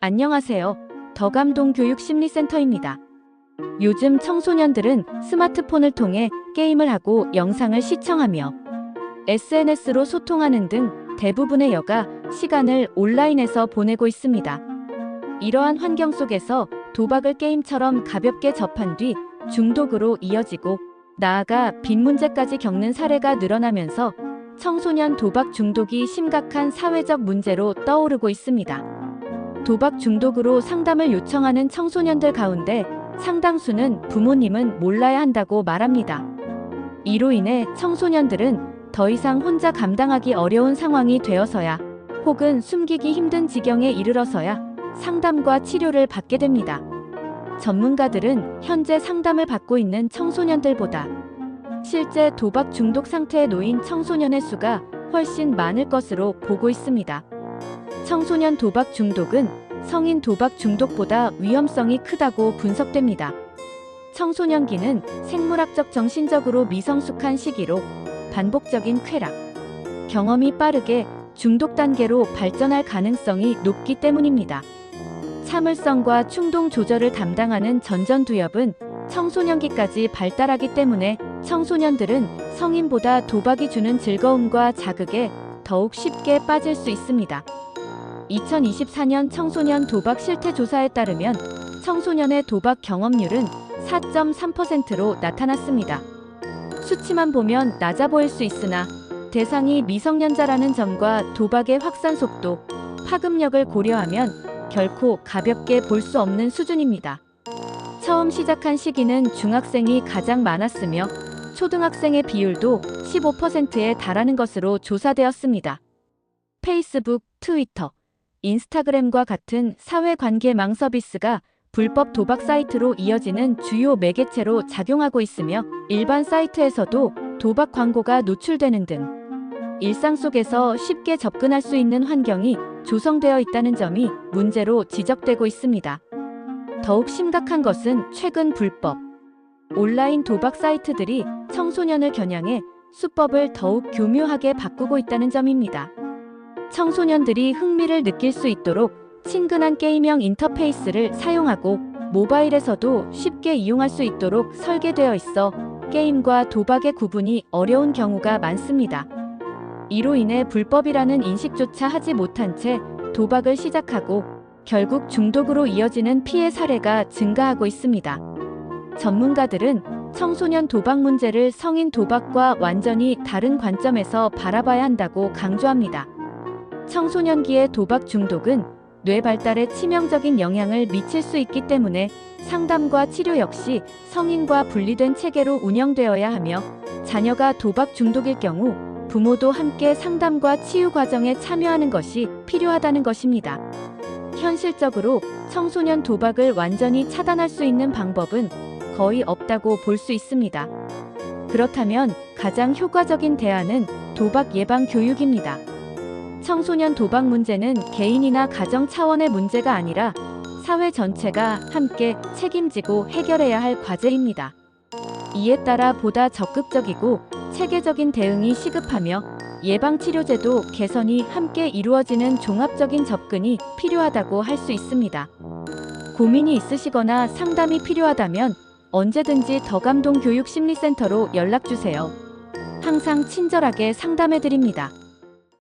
안녕하세요. 더감동 교육심리센터입니다. 요즘 청소년들은 스마트폰을 통해 게임을 하고 영상을 시청하며 SNS로 소통하는 등 대부분의 여가 시간을 온라인에서 보내고 있습니다. 이러한 환경 속에서 도박을 게임처럼 가볍게 접한 뒤 중독으로 이어지고 나아가 빚 문제까지 겪는 사례가 늘어나면서 청소년 도박 중독이 심각한 사회적 문제로 떠오르고 있습니다. 도박 중독으로 상담을 요청하는 청소년들 가운데 상당수는 부모님은 몰라야 한다고 말합니다. 이로 인해 청소년들은 더 이상 혼자 감당하기 어려운 상황이 되어서야 혹은 숨기기 힘든 지경에 이르러서야 상담과 치료를 받게 됩니다. 전문가들은 현재 상담을 받고 있는 청소년들보다 실제 도박 중독 상태에 놓인 청소년의 수가 훨씬 많을 것으로 보고 있습니다. 청소년 도박 중독은 성인 도박 중독보다 위험성이 크다고 분석됩니다. 청소년기는 생물학적 정신적으로 미성숙한 시기로 반복적인 쾌락, 경험이 빠르게 중독 단계로 발전할 가능성이 높기 때문입니다. 참을성과 충동 조절을 담당하는 전전두엽은 청소년기까지 발달하기 때문에 청소년들은 성인보다 도박이 주는 즐거움과 자극에 더욱 쉽게 빠질 수 있습니다. 2024년 청소년 도박 실태 조사에 따르면 청소년의 도박 경험률은 4.3%로 나타났습니다. 수치만 보면 낮아 보일 수 있으나 대상이 미성년자라는 점과 도박의 확산 속도, 파급력을 고려하면 결코 가볍게 볼 수 없는 수준입니다. 처음 시작한 시기는 중학생이 가장 많았으며 초등학생의 비율도 15%에 달하는 것으로 조사되었습니다. 페이스북, 트위터, 인스타그램과 같은 사회관계망 서비스가 불법 도박 사이트로 이어지는 주요 매개체로 작용하고 있으며 일반 사이트에서도 도박 광고가 노출되는 등 일상 속에서 쉽게 접근할 수 있는 환경이 조성되어 있다는 점이 문제로 지적되고 있습니다. 더욱 심각한 것은 최근 불법 온라인 도박 사이트들이 청소년을 겨냥해 수법을 더욱 교묘하게 바꾸고 있다는 점입니다. 청소년들이 흥미를 느낄 수 있도록 친근한 게임형 인터페이스를 사용하고 모바일에서도 쉽게 이용할 수 있도록 설계되어 있어 게임과 도박의 구분이 어려운 경우가 많습니다. 이로 인해 불법이라는 인식조차 하지 못한 채 도박을 시작하고 결국 중독으로 이어지는 피해 사례가 증가하고 있습니다. 전문가들은 청소년 도박 문제를 성인 도박과 완전히 다른 관점에서 바라봐야 한다고 강조합니다. 청소년기의 도박 중독은 뇌 발달에 치명적인 영향을 미칠 수 있기 때문에 상담과 치료 역시 성인과 분리된 체계로 운영되어야 하며 자녀가 도박 중독일 경우 부모도 함께 상담과 치유 과정에 참여하는 것이 필요하다는 것입니다. 현실적으로 청소년 도박을 완전히 차단할 수 있는 방법은 거의 없다고 볼 수 있습니다. 그렇다면 가장 효과적인 대안은 도박 예방 교육입니다. 청소년 도박 문제는 개인이나 가정 차원의 문제가 아니라 사회 전체가 함께 책임지고 해결해야 할 과제입니다. 이에 따라 보다 적극적이고 체계적인 대응이 시급하며 예방치료제도 개선이 함께 이루어지는 종합적인 접근이 필요하다고 할 수 있습니다. 고민이 있으시거나 상담이 필요하다면 언제든지 더감동 교육심리센터로 연락주세요. 항상 친절하게 상담해드립니다.